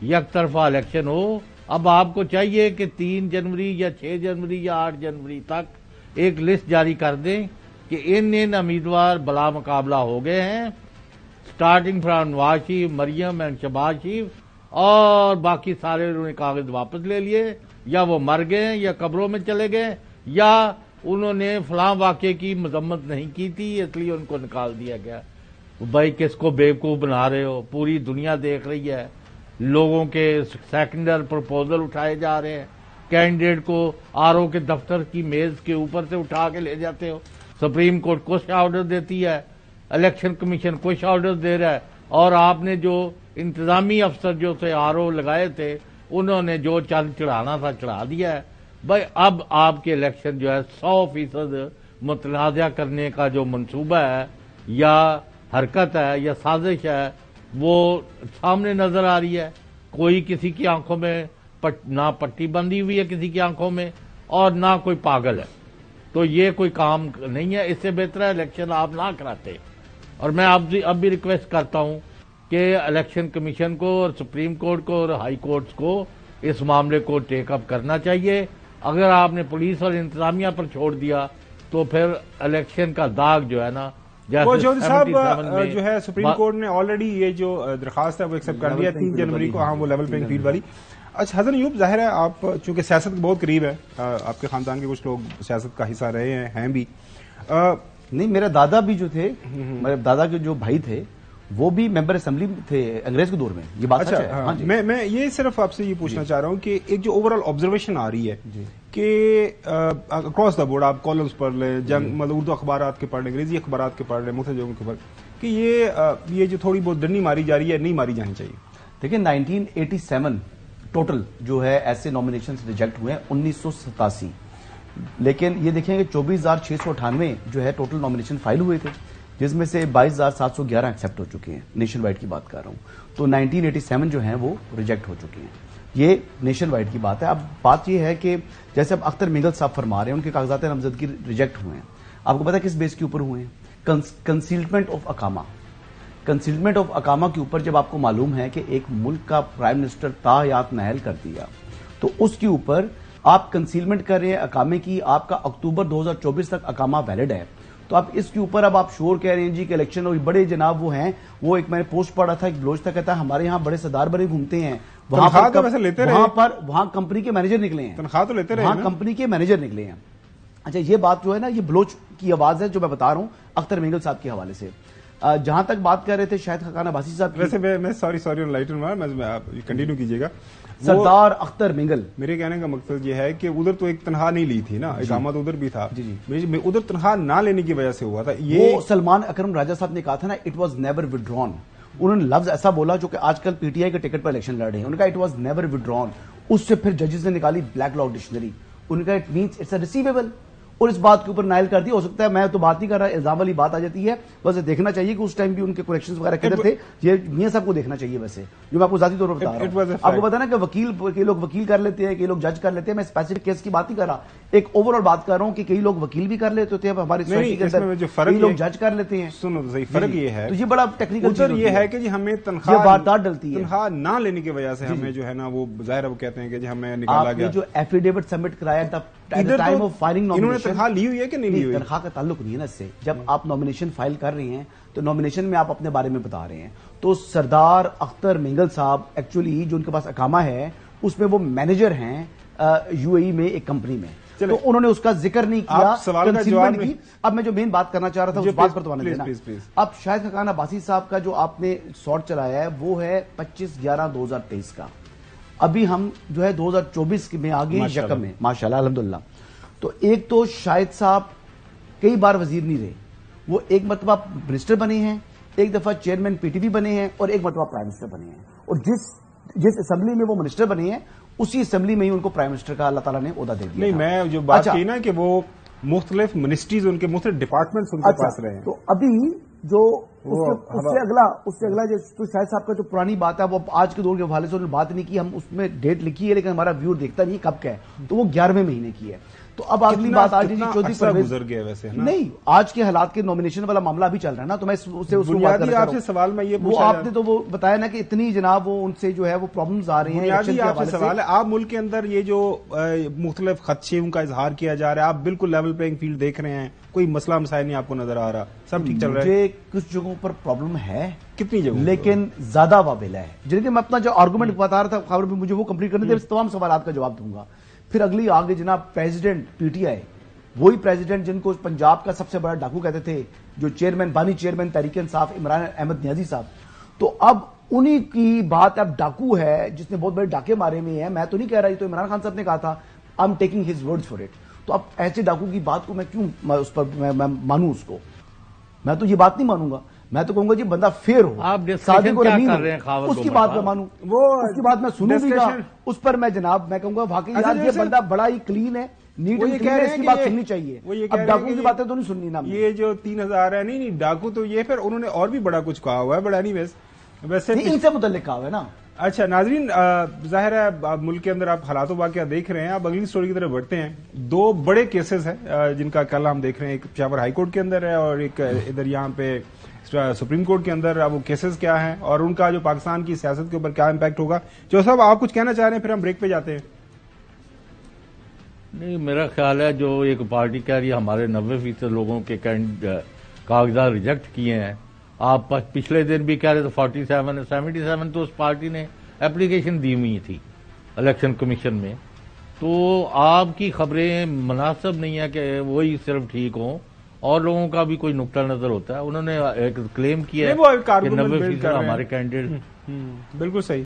یک طرفہ الیکشن ہو. اب آپ کو چاہیے کہ 3 جنوری یا 6 جنوری یا 8 جنوری تک ایک لسٹ جاری کر دیں کہ ان امیدوار بلا مقابلہ ہو گئے ہیں، starting from Nawaz Sharif, Maryam and Shahbaz Sharif, اور باقی سارے انہوں نے کاغذ واپس لے لیے، یا وہ مر گئے یا قبروں میں چلے گئے، یا انہوں نے فلاں واقعے کی مذمت نہیں کی تھی اس لیے ان کو نکال دیا گیا. بھائی کس کو بیوقوف بنا رہے ہو؟ پوری دنیا دیکھ رہی ہے. لوگوں کے سیکنڈر پروپوزل اٹھائے جا رہے ہیں، کینڈیڈیٹ کو آر او کے دفتر کی میز کے اوپر سے اٹھا کے لے جاتے ہو. سپریم کورٹ کچھ آرڈر دیتی ہے، الیکشن کمیشن کچھ آرڈر دے رہا ہے، اور آپ نے جو انتظامی افسر جو تھے آر او لگائے تھے انہوں نے جو چڑھانا تھا چڑھا دیا ہے. بھائی اب آپ کے الیکشن جو ہے 100% متنازع کرنے کا جو منصوبہ ہے یا حرکت ہے یا سازش ہے وہ سامنے نظر آ رہی ہے. کوئی کسی کی آنکھوں میں نہ پٹی بندھی ہوئی ہے کسی کی آنکھوں میں، اور نہ کوئی پاگل ہے. تو یہ کوئی کام نہیں ہے. اس سے بہتر ہے الیکشن آپ نہ کراتے. اور میں اب بھی ریکویسٹ کرتا ہوں کہ الیکشن کمیشن کو اور سپریم کورٹ کو اور ہائی کورٹس کو اس معاملے کو ٹیک اپ کرنا چاہیے. اگر آپ نے پولیس اور انتظامیہ پر چھوڑ دیا تو پھر الیکشن کا داغ جو ہے نا، وہ چودھری صاحب جو ہے سپریم کورٹ نے آلریڈی یہ جو درخواست ہے وہ ایکسپٹ کر لیا 3 جنوری کو. ہاں وہ لیول پلینگ فیلڈ والی. اچھا حسن ایوب، ظاہر ہے آپ چونکہ سیاست بہت قریب ہے، آپ کے خاندان کے کچھ لوگ سیاست کا حصہ رہے ہیں بھی. نہیں، میرا دادا بھی جو تھے، میرے دادا کے جو بھائی تھے وہ بھی ممبر اسمبلی تھے انگریز کے دور میں. یہ بات سچ ہے. ہاں جی. میں یہ صرف آپ سے یہ پوچھنا چاہ رہا ہوں کہ ایک جو اوور آل آبزرویشن آ رہی ہے کہ اکراس دا بورڈ آپ کالمز پڑھ لیں، جنگ مطلب اردو اخبارات کے پڑھ لیں، انگریزی اخبارات کے پڑھ لیں، مختلف جگہوں کے پڑھ لیں، کہ یہ جو تھوڑی بہت ڈنڈی ماری جا رہی ہے نہیں ماری جانی چاہیے. دیکھیں 1987 ٹوٹل جو ہے ایسے نامینیشنز ریجیکٹ ہوئے ہیں 1987، لیکن یہ دیکھیں کہ 24,698 جو ہے ٹوٹل نامینیشن فائل ہوئے تھے، جس میں سے 22,711 ایکسپٹ ہو چکے ہیں. نیشن وائڈ کی بات کر رہا ہوں. تو 1987 جو ہیں وہ ریجیکٹ ہو چکے ہیں. یہ نیشن وائڈ کی بات ہے. اب بات یہ ہے کہ جیسے اب اختر مینگل صاحب فرما رہے ہیں ان کے کاغذات نامزدگی ریجیکٹ ہوئے ہیں. آپ کو پتا کس بیس کے اوپر ہوئے ہیں؟ کنسیلمنٹ آف اقامہ. کنسیلمنٹ آف اقامہ کے اوپر جب آپ کو معلوم ہے کہ ایک ملک کا پرائم منسٹر تاحیات نااہل کر دیا تو اس کے اوپر آپ کنسیلمنٹ کر رہے ہیں اقامے کی. آپ کا اکتوبر 2024 تک اقامہ ویلڈ ہے. تو اب اس کے اوپر اب آپ شور کہہ رہے ہیں جی کہ الیکشن اور بڑے جناب وہ ہیں، وہ ایک میں نے پوسٹ پڑھا تھا، ایک بلوچ تھا، کہتا ہے ہمارے یہاں بڑے سردار بڑے گھومتے ہیں، وہاں کمپنی کے مینیجر نکلے ہیں، تنخواہ تو لیتے رہے، وہاں کمپنی کے مینیجر نکلے ہیں. اچھا یہ بات جو ہے نا یہ بلوچ کی آواز ہے جو میں بتا رہا ہوں اختر مینگل صاحب کے حوالے سے. جہاں تک بات کر رہے تھے شاہد خاقان عباسی صاحب، ویسے میں سوری لائٹر میں آپ کنٹینیو کیجیے گا. سردار اختر مینگل، میرے کہنے کا مقصد یہ ہے کہ ادھر تو ایک تنخواہ نہیں لی تھی نا، اقامہ تو ادھر بھی تھا. ادھر تنخواہ نہ لینے کی وجہ سے ہوا تھا. یہ سلمان اکرم راجہ صاحب نے کہا تھا نا اٹ واز نیور ودرون. انہوں نے لفظ ایسا بولا جو کہ آج کل پی ٹی آئی کے ٹکٹ پر الیکشن لڑ رہے ہیں. انہوں نے کہا اٹ واز نیور ودرون. اس سے پھر ججز نے نکالی بلیک لاء ڈکشنری. انہوں نے کہا it means it's a receivable, اور اس بات کے اوپر نائل کر دیا. ہو سکتا ہے میں تو بات نہیں کر رہا، الزام والی بات آ جاتی ہے. بس دیکھنا چاہیے کہ اس ٹائم بھی ان کے کریکشنز وغیرہ کدھر تھے. یہ میاں صاحب کو دیکھنا چاہیے. ویسے جو میں آپ کو ذاتی طور پر بتا رہا ہوں، آپ کو پتا نا کہ کئی لوگ وکیل کر لیتے ہیں، کئی لوگ جج کر لیتے ہیں. میں اسپیسیفک کیس کی بات نہیں کر رہا، ایک اوور آل بات کر رہا ہوں کہ کئی لوگ وکیل بھی کر لیتے ہوتے ہیں ہمارے سوسائٹی کے اندر، کئی لوگ جج کر لیتے ہیں. سنو تو صحیح، فرق یہ ہے، تو یہ بڑا ٹیکنیکل چیز یہ ہے کہ جی ہمیں واردات ڈلتی ہے، تنخواہ نہ لینے کی وجہ سے ہمیں جو ہے نا وہ ظاہر وہ کہتے ہیں کہ جی ہمیں نکالا گیا. جو ایفیڈیوٹ سبمٹ کرایا تھا ٹائم آف فائلنگ انہوں نے تنخواہ لی ہوئی ہے کہ نہیں لی ہوئی؟ تنخواہ کا تعلق نہیں ہے نا اس سے. جب آپ نامینیشن فائل کر رہے ہیں تو نامینیشن میں آپ اپنے بارے میں بتا رہے ہیں. تو سردار اختر مینگل صاحب ایکچولی جو ان کے پاس اقامہ ہے اس میں وہ مینیجر ہیں یو اے ای میں ایک کمپنی میں، تو انہوں نے اس کا ذکر نہیں کیا، کنسیلمنٹ کی. اب میں جو مین بات کرنا چاہ رہا تھا اس بات پر تو آنے دینا. اب شاہد خاقان عباسی صاحب کا جو آپ نے سارٹ چلایا ہے وہ ہے 25/11/2023 کا. ابھی ہم جو ہے 2024 میں آگے یکم میں ماشاءاللہ الحمدللہ. تو ایک تو شاہد صاحب کئی بار وزیر نہیں رہے، وہ ایک مرتبہ منسٹر بنے ہیں، ایک دفعہ چیئرمین پی ٹی وی بنے ہیں، اور ایک مرتبہ پرائم منسٹر بنے ہیں. اور جس اسمبلی میں وہ منسٹر بنے ہیں اسی اسمبلی میں ہی ان کو پرائم منسٹر کا اللہ تعالیٰ نے عہدہ دے دیا. نہیں میں جو بات کی نا کہ وہ مختلف منسٹریز ان کے مختلف ڈپارٹمنٹس ان کے پاس رہے ہیں. تو ابھی جو اس سے اگلا جو شاہد صاحب کا جو پرانی بات ہے وہ آج کے دور کے حوالے سے انہوں نے بات نہیں کی. ہم اس میں ڈیٹ لکھی ہے لیکن ہمارا ویور دیکھتا نہیں کب کا ہے، تو وہ 11ویں مہینے کی ہے. تو اب اگلی بات آج جی چودھری پرویز گزر گیا ویسے نہیں، آج کے حالات کے نامینیشن والا معاملہ بھی چل رہا ہے نا، تو میں بنیادی آپ سے سوال میں یہ وہ آپ نے تو وہ بتایا نا کہ اتنی جناب وہ ان سے جو ہے وہ پرابلمز آ رہی ہیں. بنیادی آپ سے سوال ہے، آپ ملک کے اندر یہ جو مختلف خدشوں کا اظہار کیا جا رہا ہے، آپ بالکل لیول پلینگ فیلڈ دیکھ رہے ہیں، کوئی مسئلہ مسائل نہیں آپ کو نظر آ رہا، سب ٹھیک چل رہا ہے؟ مجھے کچھ جگہوں پر پرابلم ہے، کتنی جگہوں لیکن زیادہ وابل ہے. جنہیں میں اپنا جو آرگومنٹ بتا رہا تھا خبر بھی مجھے وہ کمپلیٹ کرنے دے، تمام سوالات کا جواب دوں گا. پھر اگلی آگے جناب پریزیڈنٹ پی ٹی آئی، وہی پریزیڈنٹ جن کو پنجاب کا سب سے بڑا ڈاکو کہتے تھے، جو چیئرمین بانی چیئرمین تحریک انصاف عمران احمد نیازی صاحب، تو اب انہی کی بات اب ڈاکو ہے جس نے بہت بڑے ڈاکے مارے ہوئے ہیں. میں تو نہیں کہہ رہا، یہ تو عمران خان صاحب نے کہا تھا، I am taking his words for it. تو اب ایسے ڈاکو کی بات کو میں کیوں اس پر میں مانوں؟ اس کو میں تو یہ بات نہیں مانوں گا. میں تو کہوں گا جی بندہ فیئر ہو، آپ صادق اور امین ہو، اس کی بات میں مانوں، اس کی بات میں سنوں بھی گا، اس پر میں جناب میں کہوں گا واقعی یار یہ بندہ بڑا ہی کلین ہے، نیٹ اینڈ کلین ہے، اس کی بات سننی چاہیے. اب ڈاکو کی باتیں تو نہیں سننی نا. یہ جو 3000 ہے، نہیں ڈاکو تو یہ پھر انہوں نے اور بھی بڑا کچھ کہا ہوا ہے، بڑا نہیں ویسے ان سے متعلق کہا ہوا ہے نا. اچھا ناظرین، ظاہر ہے آپ ملک کے اندر آپ حالات و واقعات دیکھ رہے ہیں. آپ اگلی سٹوری کی طرف بڑھتے ہیں. دو بڑے کیسز ہیں جن کا کل ہم دیکھ رہے ہیں، ایک پشاور ہائی کورٹ کے اندر ہے اور ایک ادھر یہاں پہ سپریم کورٹ کے اندر. اب وہ کیسز کیا ہیں اور ان کا جو پاکستان کی سیاست کے اوپر کیا امپیکٹ ہوگا؟ جو صاحب آپ کچھ کہنا چاہ رہے ہیں، پھر ہم بریک پہ جاتے ہیں. نہیں، میرا خیال ہے جو ایک پارٹی کہہ رہی ہے ہمارے 90% لوگوں کے کاغذات ریجیکٹ کیے ہیں. آپ پچھلے دن بھی کہہ رہے تھے 77 تو اس پارٹی نے اپلیکیشن دی ہوئی تھی الیکشن کمیشن میں. تو آپ کی خبریں مناسب نہیں ہے کہ وہی صرف ٹھیک ہوں، اور لوگوں کا بھی کوئی نقطہ نظر ہوتا ہے. انہوں نے ایک کلیم کیا ہے کہ 90% ہمارے کینڈیڈیٹ بالکل صحیح.